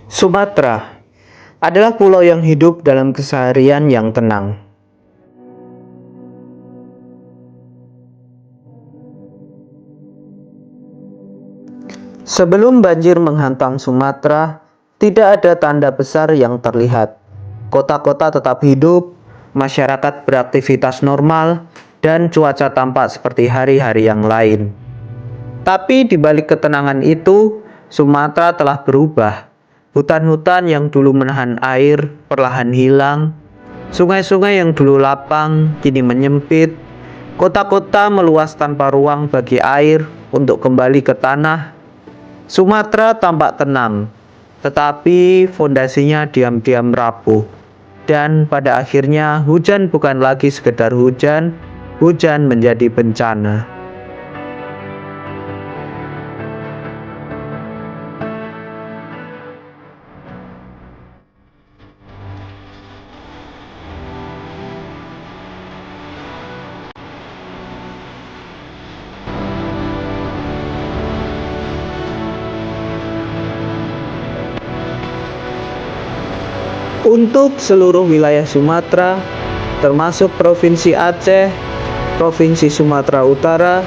Sumatera adalah pulau yang hidup dalam keseharian yang tenang. Sebelum banjir menghantam Sumatera, tidak ada tanda besar yang terlihat. Kota-kota tetap hidup, masyarakat beraktivitas normal, dan cuaca tampak seperti hari-hari yang lain. Tapi di balik ketenangan itu, Sumatera telah berubah. Hutan-hutan yang dulu menahan air perlahan hilang. Sungai-sungai yang dulu lapang kini menyempit. Kota-kota meluas tanpa ruang bagi air untuk kembali ke tanah. Sumatera tampak tenang, tetapi fondasinya diam-diam rapuh. Dan pada akhirnya hujan bukan lagi sekedar hujan, hujan menjadi bencana. Untuk seluruh wilayah Sumatera, termasuk Provinsi Aceh, Provinsi Sumatera Utara,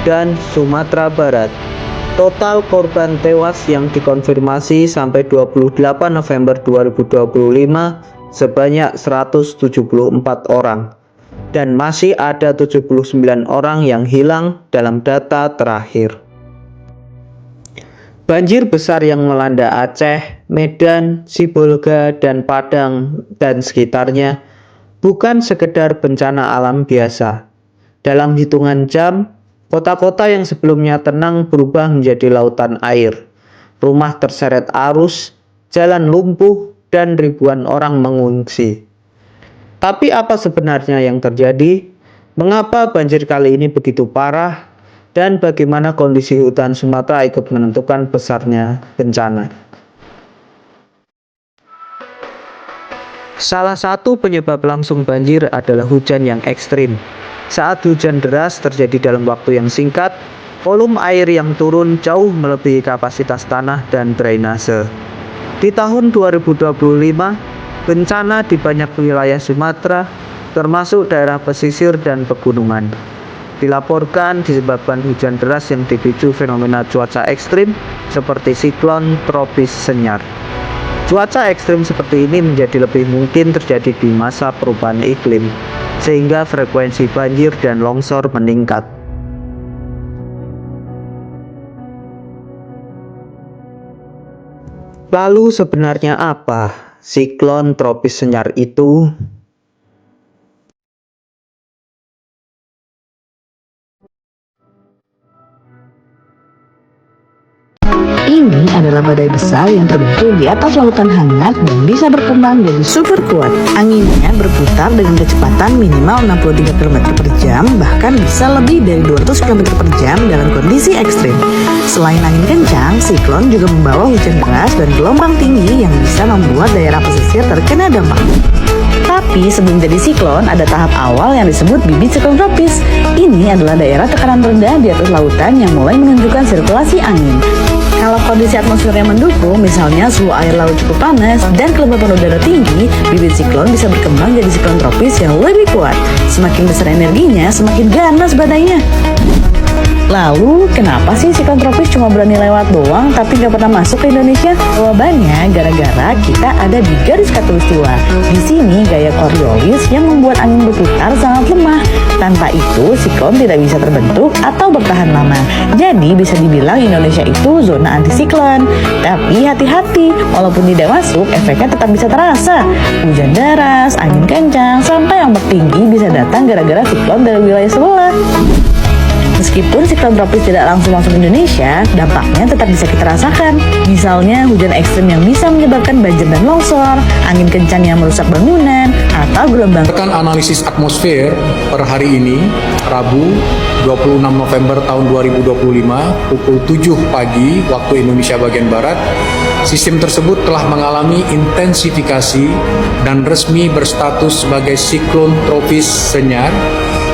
dan Sumatera Barat, total korban tewas yang dikonfirmasi sampai 28 November 2025 sebanyak 174 orang, dan masih ada 79 orang yang hilang dalam data terakhir. Banjir besar yang melanda Aceh, Medan, Sibolga, dan Padang dan sekitarnya bukan sekedar bencana alam biasa. Dalam hitungan jam, kota-kota yang sebelumnya tenang berubah menjadi lautan air. Rumah terseret arus, jalan lumpuh, dan ribuan orang mengungsi. Tapi apa sebenarnya yang terjadi? Mengapa banjir kali ini begitu parah? Dan bagaimana kondisi hutan Sumatera ikut menentukan besarnya bencana? Salah satu penyebab langsung banjir adalah hujan yang ekstrim. Saat hujan deras terjadi dalam waktu yang singkat, volume air yang turun jauh melebihi kapasitas tanah dan drainase. Di tahun 2025, bencana di banyak wilayah Sumatera, termasuk daerah pesisir dan pegunungan, dilaporkan disebabkan hujan deras yang dipicu fenomena cuaca ekstrim seperti siklon tropis Senyar. Cuaca ekstrim seperti ini menjadi lebih mungkin terjadi di masa perubahan iklim, sehingga frekuensi banjir dan longsor meningkat. Lalu sebenarnya apa siklon tropis Senyar itu? Ini adalah badai besar yang terbentuk di atas lautan hangat dan bisa berkembang jadi super kuat. Anginnya berputar dengan kecepatan minimal 63 km per jam, bahkan bisa lebih dari 200 km per jam dalam kondisi ekstrim. Selain angin kencang, siklon juga membawa hujan deras dan gelombang tinggi yang bisa membuat daerah pesisir terkena dampak. Tapi sebelum jadi siklon, ada tahap awal yang disebut bibit siklon tropis. Ini adalah daerah tekanan rendah di atas lautan yang mulai menunjukkan sirkulasi angin. Kalau kondisi atmosfernya mendukung, misalnya suhu air laut cukup panas dan kelembapan udara tinggi, bibit siklon bisa berkembang jadi siklon tropis yang lebih kuat. Semakin besar energinya, semakin ganas badainya. Lalu, kenapa sih siklon tropis cuma berani lewat doang tapi nggak pernah masuk ke Indonesia? Jawabannya gara-gara kita ada di garis khatulistiwa. Di sini gaya Coriolis yang membuat angin berputar sangat lemah. Tanpa itu, siklon tidak bisa terbentuk atau bertahan lama. Jadi bisa dibilang Indonesia itu zona antisiklon. Tapi hati-hati, walaupun tidak masuk, efeknya tetap bisa terasa. Hujan deras, angin kencang, sampai ombak tinggi bisa datang gara-gara siklon dari wilayah sebelah. Meskipun siklon tropis tidak langsung masuk Indonesia, dampaknya tetap bisa kita rasakan. Misalnya hujan ekstrim yang bisa menyebabkan banjir dan longsor, angin kencang yang merusak bangunan, atau gelombang. Berdasarkan analisis atmosfer per hari ini, Rabu 26 November tahun 2025, pukul 7 pagi waktu Indonesia bagian Barat, sistem tersebut telah mengalami intensifikasi dan resmi berstatus sebagai siklon tropis Senyar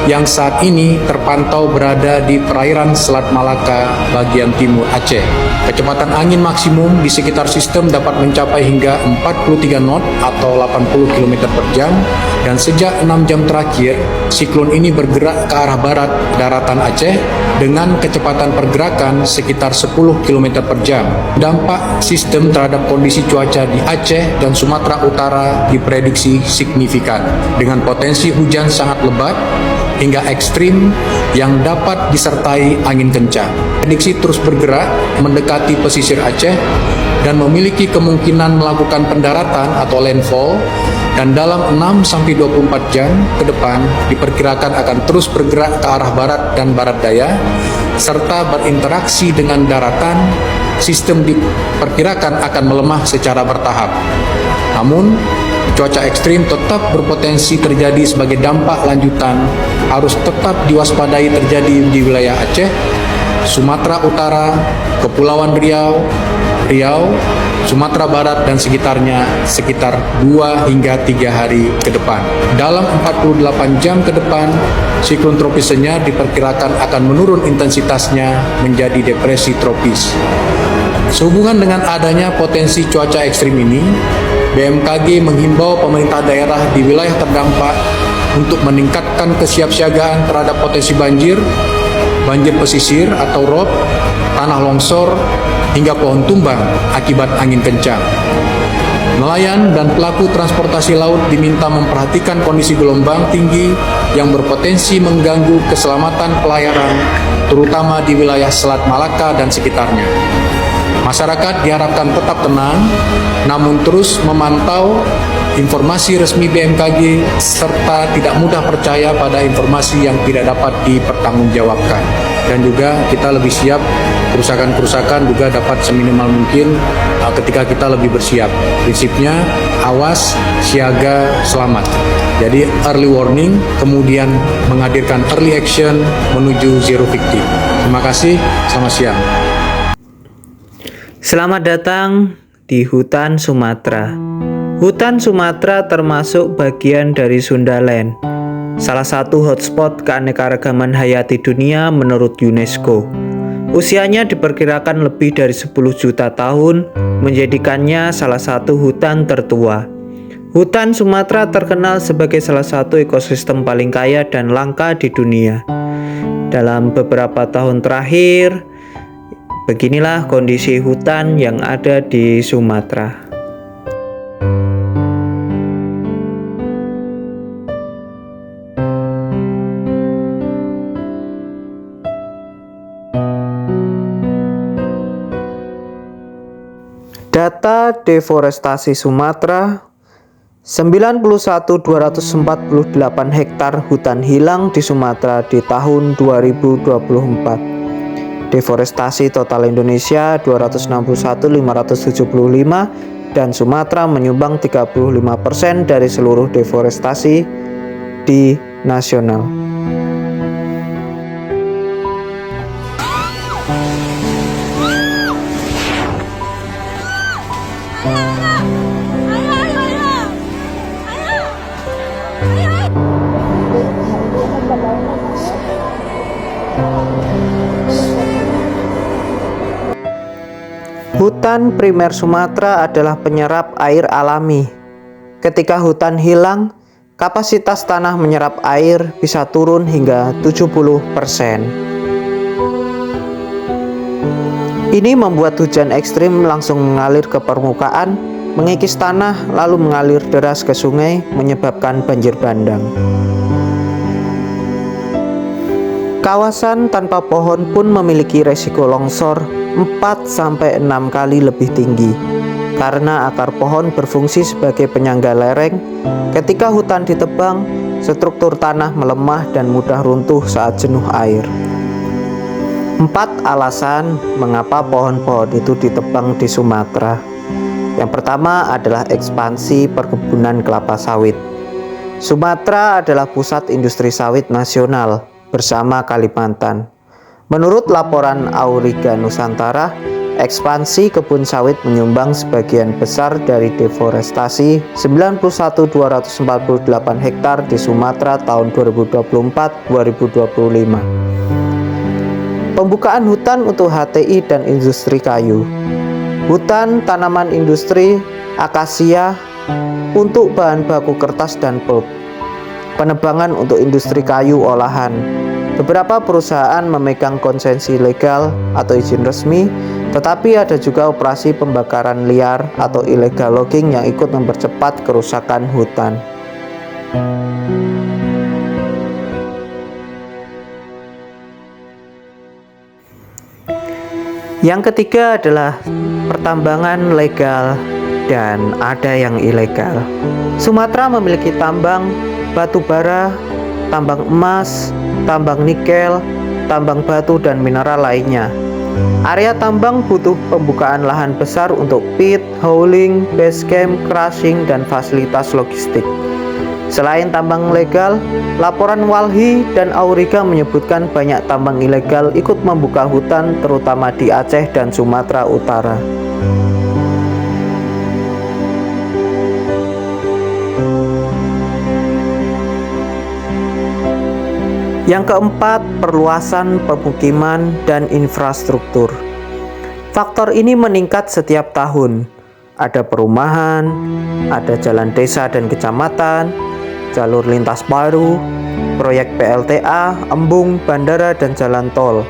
yang saat ini terpantau berada di perairan Selat Malaka bagian timur Aceh. Kecepatan angin maksimum di sekitar sistem dapat mencapai hingga 43 knot atau 80 km per jam, dan sejak 6 jam terakhir, siklon ini bergerak ke arah barat daratan Aceh dengan kecepatan pergerakan sekitar 10 km per jam. Dampak sistem terhadap kondisi cuaca di Aceh dan Sumatera Utara diprediksi signifikan, dengan potensi hujan sangat lebat hingga ekstrim yang dapat disertai angin kencang. Prediksi terus bergerak mendekati pesisir Aceh dan memiliki kemungkinan melakukan pendaratan atau landfall, dan dalam 6-24 jam ke depan diperkirakan akan terus bergerak ke arah barat dan barat daya serta berinteraksi dengan daratan. Sistem diperkirakan akan melemah secara bertahap. Namun, cuaca ekstrim tetap berpotensi terjadi sebagai dampak lanjutan, harus tetap diwaspadai terjadi di wilayah Aceh, Sumatera Utara, Kepulauan Riau, Sumatera Barat dan sekitarnya sekitar 2 hingga 3 hari ke depan. Dalam 48 jam ke depan, siklon tropis Senyar diperkirakan akan menurun intensitasnya menjadi depresi tropis. Sehubungan dengan adanya potensi cuaca ekstrim ini, BMKG menghimbau pemerintah daerah di wilayah terdampak untuk meningkatkan kesiapsiagaan terhadap potensi banjir pesisir atau rob, tanah longsor, hingga pohon tumbang akibat angin kencang. Nelayan dan pelaku transportasi laut diminta memperhatikan kondisi gelombang tinggi yang berpotensi mengganggu keselamatan pelayaran, terutama di wilayah Selat Malaka dan sekitarnya. Masyarakat diharapkan tetap tenang, namun terus memantau informasi resmi BMKG serta tidak mudah percaya pada informasi yang tidak dapat dipertanggungjawabkan. Dan juga kita lebih siap, kerusakan-kerusakan juga dapat seminimal mungkin ketika kita lebih bersiap. Prinsipnya awas, siaga, selamat. Jadi early warning, kemudian menghadirkan early action menuju zero victim. Terima kasih, selamat siang. Selamat datang di hutan Sumatera. Hutan Sumatera termasuk bagian dari Sundaland, salah satu hotspot keanekaragaman hayati dunia menurut UNESCO. Usianya diperkirakan lebih dari 10 juta tahun, menjadikannya salah satu hutan tertua. Hutan Sumatera terkenal sebagai salah satu ekosistem paling kaya dan langka di dunia. Dalam beberapa tahun terakhir, beginilah kondisi hutan yang ada di Sumatera. Data deforestasi Sumatera, 91.248 hektar hutan hilang di Sumatera di tahun 2024. Deforestasi total Indonesia 261.575 dan Sumatera menyumbang 35% dari seluruh deforestasi di nasional. Hutan primer Sumatera adalah penyerap air alami. Ketika hutan hilang, kapasitas tanah menyerap air bisa turun hingga 70%. Ini membuat hujan ekstrim langsung mengalir ke permukaan, mengikis tanah, lalu mengalir deras ke sungai, menyebabkan banjir bandang. Kawasan tanpa pohon pun memiliki resiko longsor 4-6 kali lebih tinggi karena akar pohon berfungsi sebagai penyangga lereng. Ketika hutan ditebang, struktur tanah melemah dan mudah runtuh saat jenuh air. 4 alasan mengapa pohon-pohon itu ditebang di Sumatera. Yang pertama adalah ekspansi perkebunan kelapa sawit. Sumatera adalah pusat industri sawit nasional bersama Kalimantan. Menurut laporan Auriga Nusantara, Ekspansi kebun sawit menyumbang sebagian besar dari deforestasi 91.248 hektar di Sumatera tahun 2024-2025. Pembukaan hutan untuk HTI dan industri kayu. Hutan tanaman industri akasia untuk bahan baku kertas dan pulp. Penebangan untuk industri kayu olahan. Beberapa perusahaan memegang konsesi legal atau izin resmi, tetapi ada juga operasi pembakaran liar atau illegal logging yang ikut mempercepat kerusakan hutan. Yang ketiga adalah pertambangan legal dan ada yang ilegal. Sumatera memiliki tambang batu bara, tambang emas, tambang nikel, tambang batu dan mineral lainnya. Area tambang butuh pembukaan lahan besar untuk pit, hauling, base camp, crushing, dan fasilitas logistik. Selain tambang legal, laporan Walhi dan Auriga menyebutkan banyak tambang ilegal ikut membuka hutan terutama di Aceh dan Sumatera Utara. Yang keempat, perluasan pemukiman dan infrastruktur. Faktor ini meningkat setiap tahun. Ada perumahan, ada jalan desa dan kecamatan, jalur lintas baru, proyek PLTA, embung, bandara, dan jalan tol.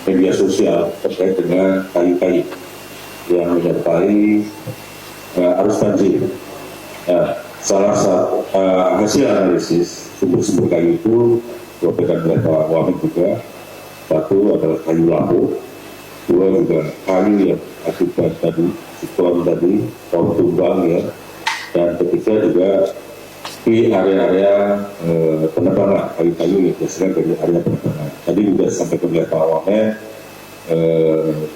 Media sosial terkait dengan kayu-kayu yang menyertai arus banjir. Salah satu hasil analisis sumber-sumber kayu itu disampaikan oleh Pak Wamen juga. Satu adalah kayu lampu, dua juga kayu yang akibat tadi siklon tadi, pohon tumbang ya, dan ketiga juga di area-area penebangan kayu-kayu yang biasanya dari area penebangan. Tadi juga disampaikan oleh Pak Wamen,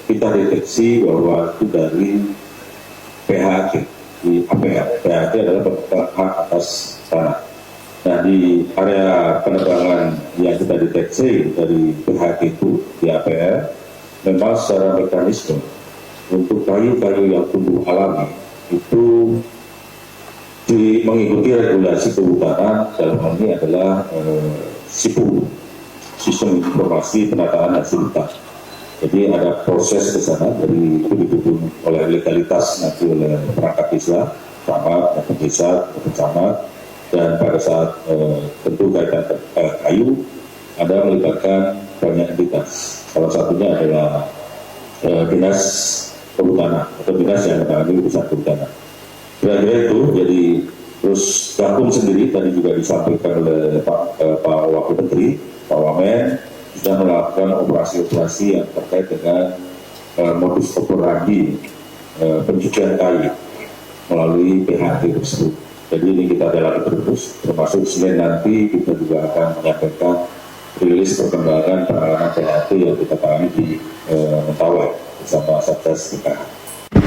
kita deteksi bahwa itu dari PHT di APR. PHT adalah penebang hak atas tanah. Nah, di area penebangan yang kita deteksi dari PHT itu di APR, memang secara mekanisme untuk kayu-kayu yang tumbuh alami itu mengikuti regulasi kehutanan, dalam hal ini adalah SIPU, Sistem Informasi Penataan Hasil Hutan. Jadi ada proses ke sana dari itu didukung oleh legalitas nanti oleh perangkat desa, camat, desa, camat, dan pada saat tentu kaitan kayu ada melibatkan banyak entitas. Salah satunya adalah dinas kehutanan atau dinas yang menangani urusan kehutanan. Kira-kira itu, jadi terus gabung sendiri tadi juga disampaikan oleh Pak Wakil Menteri, Pak Wamen, sudah melakukan operasi-operasi yang terkait dengan modus operandi pencucian kayu melalui PHT tersebut. Jadi ini kita dalami terus, termasuk Senin nanti kita juga akan menyampaikan rilis perkembangan penanganan PHT yang kita tangani di Mentawai bersama Satgas PKH.